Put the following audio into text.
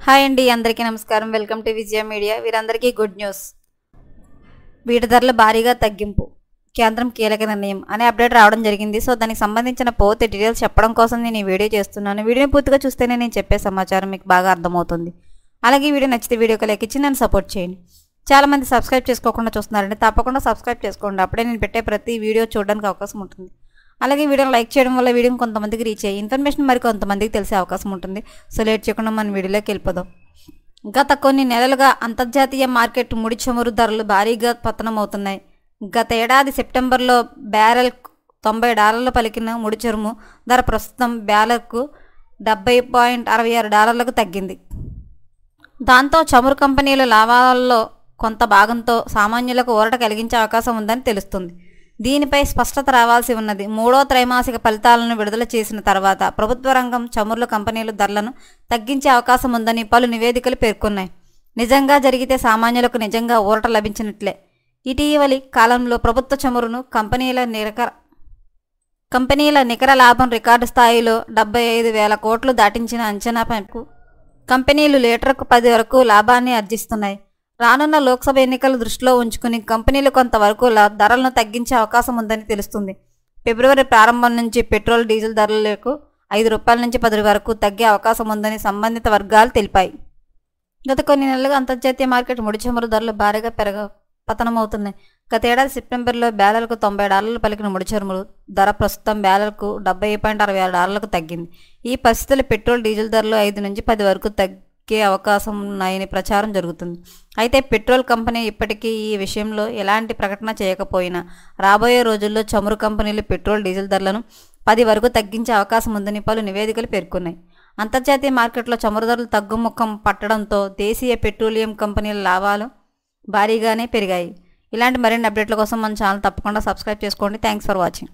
Hi అండి, అందరికీ నమస్కారం. Welcome to Vijaya media. వీరందరికీ గుడ్ న్యూస్. వీటి ధరలు భారీగా తగ్గింపు, కేంద్రం కీలక నిర్ణయం అనే అప్డేట్ రావడం జరిగింది. సో దానికి సంబంధించిన పూర్తి డీటెయిల్స్ చెప్పడం కోసం నేను ఈ వీడియో చేస్తున్నాను. వీడియోని పూర్తిగా చూస్తేనే నేను చెప్పే సమాచారం మీకు బాగా అర్థమవుతుంది. అలాగే వీడియో నచ్చితే వీడియోకి లైక్ ఇచ్చి నన్ను సపోర్ట్ చేయండి. చాలామంది సబ్స్క్రైబ్ చేసుకోకుండా చూస్తున్నారండి, తప్పకుండా సబ్స్క్రైబ్ చేసుకోండి. అప్పుడే నేను పెట్టే ప్రతి వీడియో చూడడానికి అవకాశం ఉంటుంది. అలాగే వీడియోని లైక్ చేయడం వల్ల వీడియోని కొంతమందికి రీచ్ అయ్యి ఇన్ఫర్మేషన్ మరి కొంతమందికి తెలిసే అవకాశం ఉంటుంది. సో లేట్ చేయకుండా మన వీడియోలోకి వెళ్ళిపోదాం. గత కొన్ని నెలలుగా అంతర్జాతీయ మార్కెట్ ముడి చమురు ధరలు భారీగా పతనమవుతున్నాయి. గత ఏడాది సెప్టెంబర్లో బ్యారెల్ $90 పలికిన ముడి చమురు ధర ప్రస్తుతం బ్యారెల్కు $70.66 తగ్గింది. దాంతో చమురు కంపెనీల లాభాలలో కొంత భాగంతో సామాన్యులకు ఊరట కలిగించే అవకాశం ఉందని తెలుస్తుంది. దీనిపై స్పష్టత రావాల్సి ఉన్నది. మూడో త్రైమాసిక ఫలితాలను విడుదల చేసిన తర్వాత ప్రభుత్వ రంగం చమురు కంపెనీల ధరలను తగ్గించే అవకాశం ఉందని పలు నివేదికలు పేర్కొన్నాయి. నిజంగా జరిగితే సామాన్యులకు నిజంగా ఊరట లభించినట్లే. ఇటీవలి కాలంలో ప్రభుత్వ చమురును కంపెనీల నికర లాభం రికార్డు స్థాయిలో 75,000 కోట్లు దాటించిన అంచనా మేరకు కంపెనీలు లీటర్కు 10 వరకు లాభాన్ని ఆర్జిస్తున్నాయి. రానున్న లోక్సభ ఎన్నికలు దృష్టిలో ఉంచుకుని కంపెనీలు కొంతవరకు ధరలను తగ్గించే అవకాశం ఉందని తెలుస్తుంది. ఫిబ్రవరి ప్రారంభం నుంచి పెట్రోల్, డీజిల్ ధరలకు ₹5 నుంచి $10 వరకు తగ్గే అవకాశం ఉందని సంబంధిత వర్గాలు తెలిపాయి. గత కొన్ని నెలలుగా అంతర్జాతీయ మార్కెట్ ముడి చమురు ధరలు భారీగా పతనమవుతున్నాయి. గత ఏడాది సెప్టెంబర్లో బ్యారెల్కు $90 పలికిన ముడి చమురు ధర ప్రస్తుతం బ్యారెల్కు $70.66 తగ్గింది. ఈ పరిస్థితులు పెట్రోల్, డీజిల్ ధరలు 5 నుంచి 10 వరకు తగ్గే అవకాశం ఉన్నాయని ప్రచారం జరుగుతుంది. అయితే పెట్రోల్ కంపెనీ ఇప్పటికీ ఈ విషయంలో ఎలాంటి ప్రకటన చేయకపోయినా రాబోయే రోజుల్లో చమురు కంపెనీలు పెట్రోల్, డీజిల్ ధరలను 10 వరకు తగ్గించే అవకాశం ఉందని పలు నివేదికలు పేర్కొన్నాయి. అంతర్జాతీయ మార్కెట్లో చమురు ధరలు తగ్గుముఖం పట్టడంతో దేశీయ పెట్రోలియం కంపెనీల లాభాలు భారీగానే పెరిగాయి. ఇలాంటి మరిన్ని అప్డేట్ల కోసం మన ఛానల్ తప్పకుండా సబ్స్క్రైబ్ చేసుకోండి. Thanks for watching.